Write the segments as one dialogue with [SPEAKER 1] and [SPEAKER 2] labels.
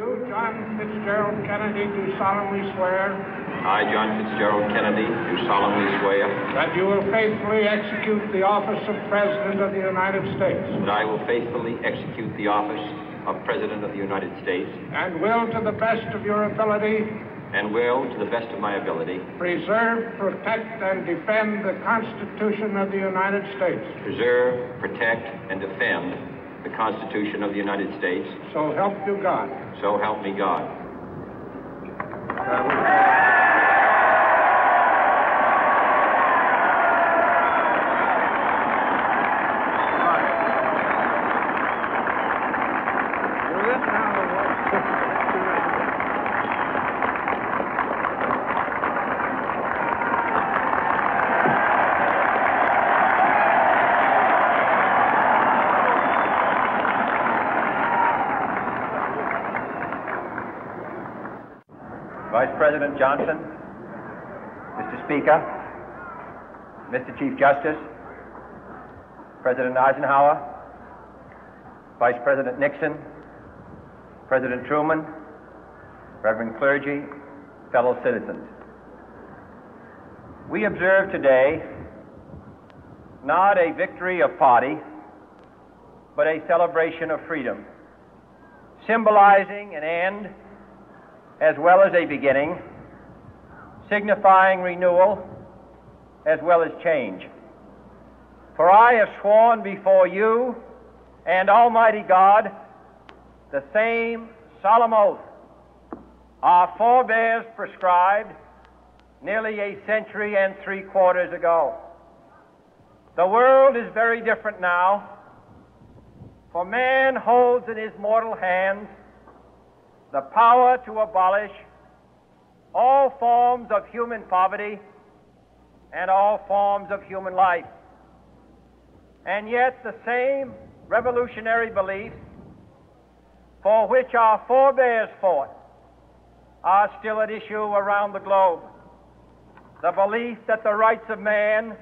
[SPEAKER 1] You, John Fitzgerald Kennedy, do solemnly swear.
[SPEAKER 2] I, John Fitzgerald Kennedy, do solemnly swear.
[SPEAKER 1] That you will faithfully execute the office of President of the United States.
[SPEAKER 2] That I will faithfully execute the office of President of the United States.
[SPEAKER 1] And will, to the best of your ability.
[SPEAKER 2] And will, to the best of my ability.
[SPEAKER 1] Preserve, protect, and defend the Constitution of the United States.
[SPEAKER 2] Preserve, protect, and defend the Constitution of the United States.
[SPEAKER 1] So help you God.
[SPEAKER 2] So help me God.
[SPEAKER 3] Vice President Johnson, Mr. Speaker, Mr. Chief Justice, President Eisenhower, Vice President Nixon, President Truman, Reverend clergy, fellow citizens. We observe today not a victory of party, but a celebration of freedom, symbolizing an end as well as a beginning, signifying renewal as well as change. For I have sworn before you and Almighty God the same solemn oath our forebears prescribed nearly a century and 3/4 ago. The world is very different now, for man holds in his mortal hands the power to abolish all forms of human poverty and all forms of human life. And yet the same revolutionary beliefs for which our forebears fought are still at issue around the globe. The belief that the rights of man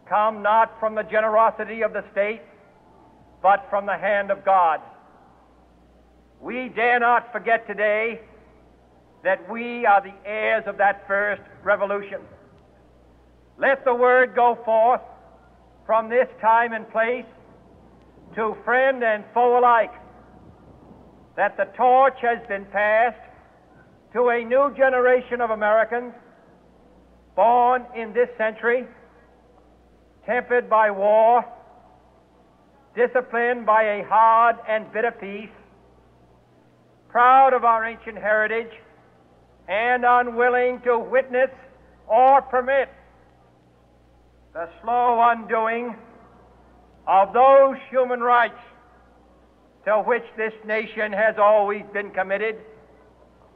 [SPEAKER 3] come not from the generosity of the state, but from the hand of God. We dare not forget today that we are the heirs of that first revolution. Let the word go forth from this time and place to friend and foe alike that the torch has been passed to a new generation of Americans born in this century, tempered by war, disciplined by a hard and bitter peace, proud of our ancient heritage, and unwilling to witness or permit the slow undoing of those human rights to which this nation has always been committed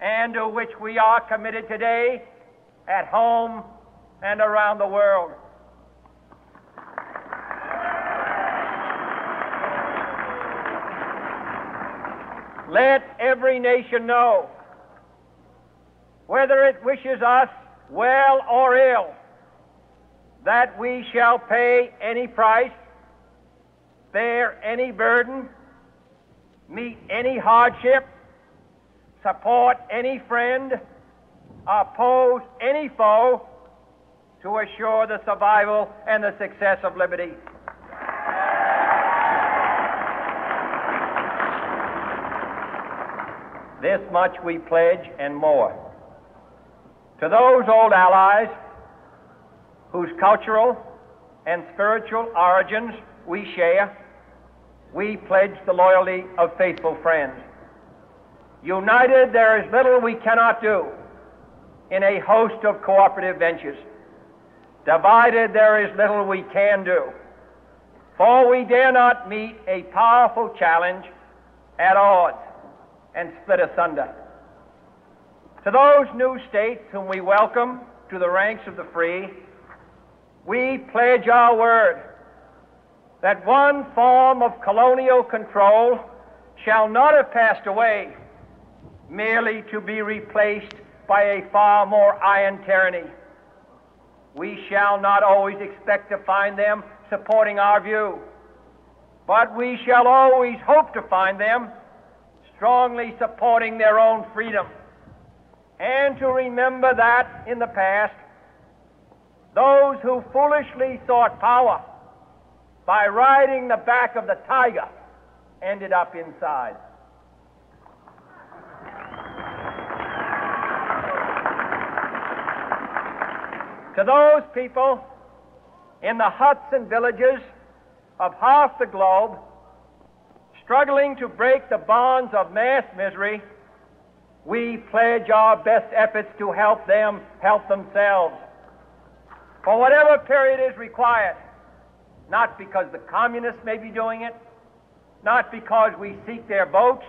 [SPEAKER 3] and to which we are committed today at home and around the world. Let every nation know, whether it wishes us well or ill, that we shall pay any price, bear any burden, meet any hardship, support any friend, oppose any foe to assure the survival and the success of liberty. This much we pledge and more. To those old allies whose cultural and spiritual origins we share, we pledge the loyalty of faithful friends. United, there is little we cannot do in a host of cooperative ventures. Divided, there is little we can do, for we dare not meet a powerful challenge at odds and split asunder. To those new states whom we welcome to the ranks of the free, we pledge our word that one form of colonial control shall not have passed away merely to be replaced by a far more iron tyranny. We shall not always expect to find them supporting our view, but we shall always hope to find them strongly supporting their own freedom, and to remember that in the past, those who foolishly sought power by riding the back of the tiger ended up inside. To those people in the huts and villages of half the globe struggling to break the bonds of mass misery, we pledge our best efforts to help them help themselves for whatever period is required, not because the communists may be doing it, not because we seek their votes,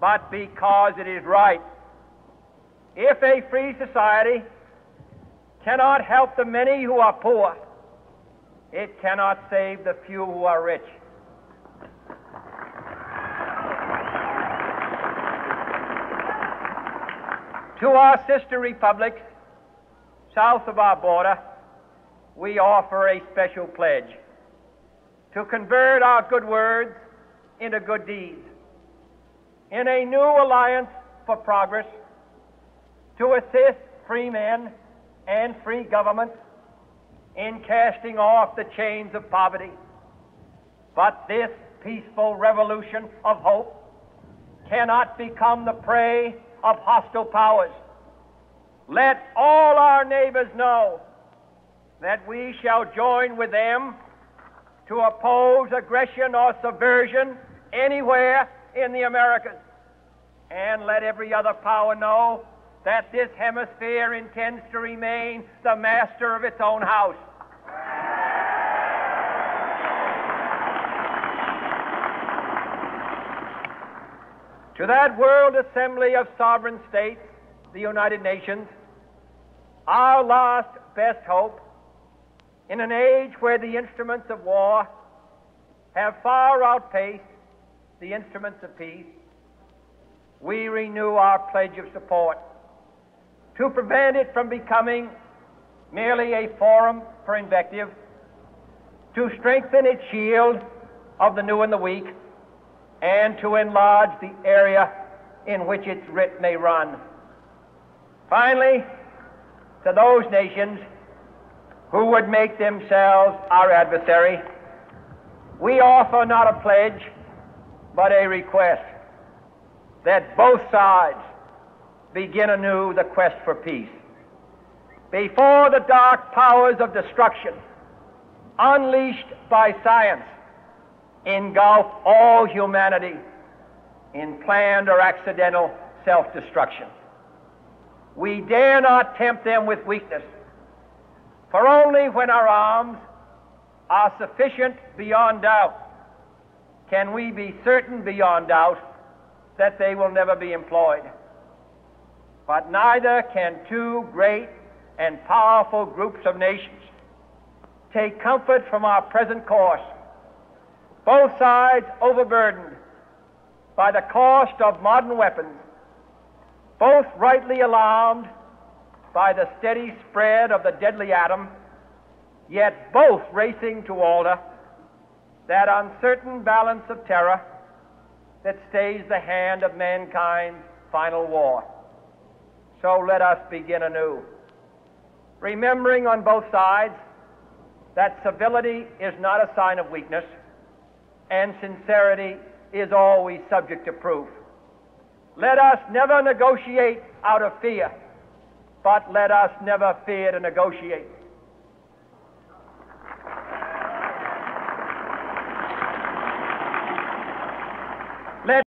[SPEAKER 3] but because it is right. If a free society cannot help the many who are poor, it cannot save the few who are rich. To our sister republics south of our border, we offer a special pledge to convert our good words into good deeds, in a new alliance for progress, to assist free men and free governments in casting off the chains of poverty. But this peaceful revolution of hope cannot become the prey of hostile powers. Let all our neighbors know that we shall join with them to oppose aggression or subversion anywhere in the Americas. And let every other power know that this hemisphere intends to remain the master of its own house. To that world assembly of sovereign states, the United Nations, our last best hope, in an age where the instruments of war have far outpaced the instruments of peace, we renew our pledge of support to prevent it from becoming merely a forum for invective, to strengthen its shield of the new and the weak, and to enlarge the area in which its writ may run. Finally, to those nations who would make themselves our adversary, we offer not a pledge, but a request that both sides begin anew the quest for peace. Before the dark powers of destruction, unleashed by science, engulf all humanity in planned or accidental self-destruction, we dare not tempt them with weakness, for only when our arms are sufficient beyond doubt can we be certain beyond doubt that they will never be employed. But neither can two great and powerful groups of nations take comfort from our present course, both sides overburdened by the cost of modern weapons, both rightly alarmed by the steady spread of the deadly atom, yet both racing to alter that uncertain balance of terror that stays the hand of mankind's final war. So let us begin anew, remembering on both sides that civility is not a sign of weakness, and sincerity is always subject to proof. Let us never negotiate out of fear, but let us never fear to negotiate.